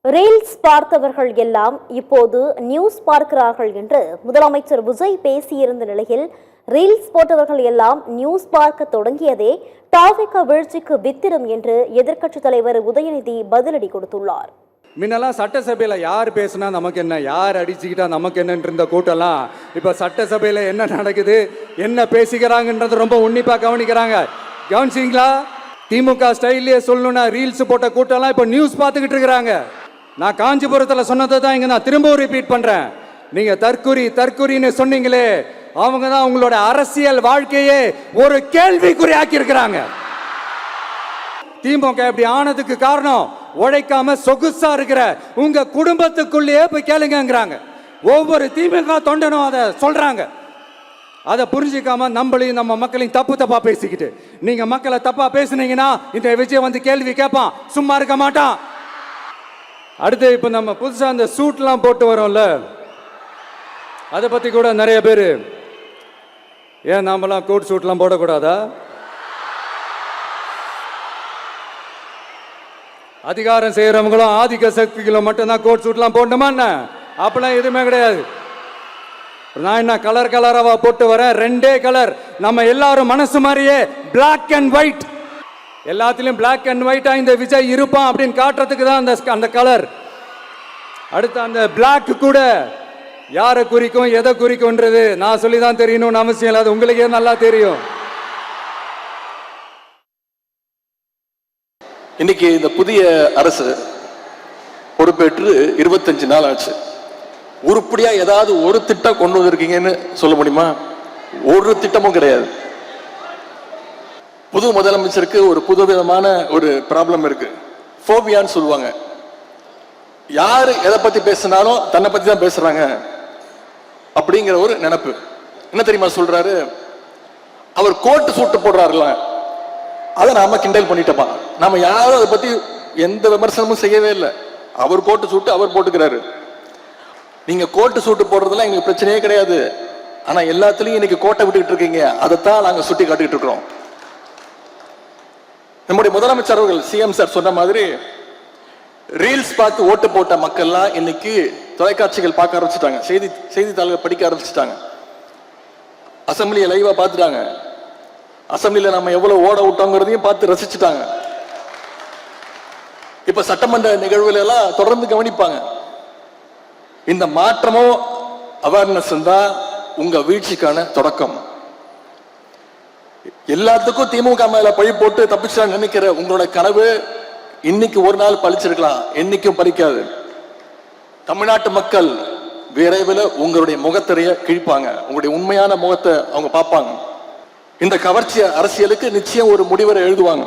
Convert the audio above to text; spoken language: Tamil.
ரீல்ஸ் பார்த்தவர்கள் எல்லாம் இப்போது நியூஸ் பார்க்கிறார்கள் என்று முதலமைச்சர் விஜய் பேசியிருந்த நிலையில் ரீல்ஸ் போட்டவர்கள் எல்லாம் நியூஸ் பார்க்க தொடங்கியதே தாவேகா வீழ்ச்சிக்கு வித்திடும் என்று எதிர்க்கட்சித் தலைவர் உதயநிதி பதிலடி கொடுத்துள்ளார். முன்னெல்லாம் சட்டசபையில் யார் பேசுனா நமக்கு என்ன, யார் அடிச்சுக்கிட்டா நமக்கு என்னன்ற இருந்த கூட்டம்லாம் இப்போ சட்டசபையில் என்ன நடக்குது, என்ன பேசிக்கிறாங்கன்றது ரொம்ப உன்னிப்பாக கவனிக்கிறாங்க. கவனிச்சிங்களா? திமுக ஸ்டைல்லையே சொல்லணும்னா ரீல்ஸ் போட்ட கூட்டம்லாம் இப்போ நியூஸ் பார்த்துக்கிட்டு இருக்கிறாங்க. நான் காஞ்சிபுரத்தில் சொன்னதை தான் இங்கே நான் திரும்பவும் ரிப்பீட் பண்ணுறேன். நீங்கள் தற்குறின்னு சொன்னீங்களே, அவங்க தான் உங்களோட அரசியல் வாழ்க்கையே ஒரு கேள்விக்குறி ஆக்கி இருக்கிறாங்க. திமுக இப்படி ஆனதுக்கு காரணம் உழைக்காம சொகுசா இருக்கிற உங்க குடும்பத்துக்குள்ளேயே போய் கேளுங்கிறாங்க. ஒவ்வொரு திமுக தொண்டனும் அதை சொல்றாங்க. அதை புரிஞ்சிக்காம நம்மளையும் நம்ம மக்களையும் தப்பா பேசிக்கிட்டு, நீங்க மக்களை தப்பா பேசுனீங்கன்னா இந்த விஜய் வந்து கேள்வி கேட்பான், சும்மா இருக்க மாட்டான். அடுத்து இப்ப நம்ம புதுசா அந்த சூட்லாம் போட்டு வரோம்ல, அதை பத்தி கூட நிறைய பேர், ஏன் நாமெல்லாம் கோட் சூட்லாம் போடக்கூடாதா? அதிகாரம் செய்யறவங்களும் ஆதிக்க சக்திகளும் மட்டும்தான் கோட் சூட்லாம் போடணுமா என்ன? அப்பெல்லாம் எதுவுமே கிடையாது. நான் என்ன கலர் கலராவா போட்டு வரேன்? ரெண்டே கலர், நம்ம எல்லாரும் மனசு மாதிரியே பிளாக் அண்ட் ஒயிட். எல்லாத்திலும் பிளாக் அண்ட் ஒயிட்டா இந்த விஜய் இருப்பான் அப்படின்னு காட்டுறதுக்கு தான் அந்த கலர். அடுத்து அந்த பிளாக் கூட யாரை குறிக்கும் எதை குறிக்கும்ன்றது நான் சொல்லி தான் தெரியணும்னு அவசியம் இல்லை, அது உங்களுக்கே நல்லா தெரியும். இன்னைக்கு இந்த புதிய அரசு பொறுப்பேற்று 25 நாள் ஆச்சு. உருப்படியா ஏதாவது ஒரு திட்டம் கொண்டு வந்திருக்கீங்கன்னு சொல்ல முடியுமா? ஒரு திட்டமும் கிடையாது. புது முதலமைச்சருக்கு ஒரு புதுவிதமான ஒரு ப்ராப்ளம் இருக்கு, ஃபோபியான்னு சொல்லுவாங்க. யாரு எதை பத்தி பேசினாலும் தன்னை பத்தி தான் பேசுறாங்க அப்படிங்கிற ஒரு நினைப்பு. என்ன தெரியுமா சொல்றாரு? அவர் கோட்டு சூட்டு போடுறாருல, அதை நாம கிண்டல் பண்ணிட்டோமா? நாம யாரும் அதை பத்தி எந்த விமர்சனமும் செய்யவே இல்லை. அவர் கோட்டு சூட்டு அவர் போட்டுக்கிறாரு. நீங்க கோட்டு சூட்டு போடுறதுலாம் எங்களுக்கு பிரச்சனையே கிடையாது. ஆனா எல்லாத்துலயும் இன்னைக்கு கோட்டை விட்டுக்கிட்டு இருக்கீங்க, அதைத்தான் நாங்க சுட்டி காட்டிட்டு இருக்கிறோம். நம்முடைய முதலமைச்சர் அவர்கள் சிஎம் சார் சொன்ன மாதிரி ரீல்ஸ் பார்த்து ஓட்டு போட்ட மக்கள்லாம் இன்னைக்கு தொலைக்காட்சிகள் பார்க்க ஆரம்பிச்சுட்டாங்க, செய்தித்தாள்கள் படிக்க ஆரம்பிச்சுட்டாங்க, அசம்பிளியை லைவா பார்த்துட்டாங்க, அசம்பிளியில நம்ம எவ்வளவு ஓட விட்டோங்கிறதையும் பார்த்து ரசிச்சுட்டாங்க. இப்ப சட்டமன்ற நிகழ்வுல எல்லாம் தொடர்ந்து கவனிப்பாங்க. இந்த மாற்றமோ அவேர்னஸ் தான் உங்க வீழ்ச்சிக்கான தொடக்கம். எல்லாத்துக்கும் திமுக மேல பழி போட்டு தப்பிச்சா நினைக்கிற உங்களோட கனவு இன்னைக்கு ஒரு நாள் பழிச்சிருக்கலாம், என்னைக்கும் பறிக்காது. தமிழ்நாட்டு மக்கள் விரைவில் உங்களுடைய முகத்திரைய கிழிப்பாங்க, உங்களுடைய உண்மையான முகத்தை அவங்க பார்ப்பாங்க. இந்த கவர்ச்சி அரசியலுக்கு நிச்சயம் ஒரு முடிவரை எழுதுவாங்க.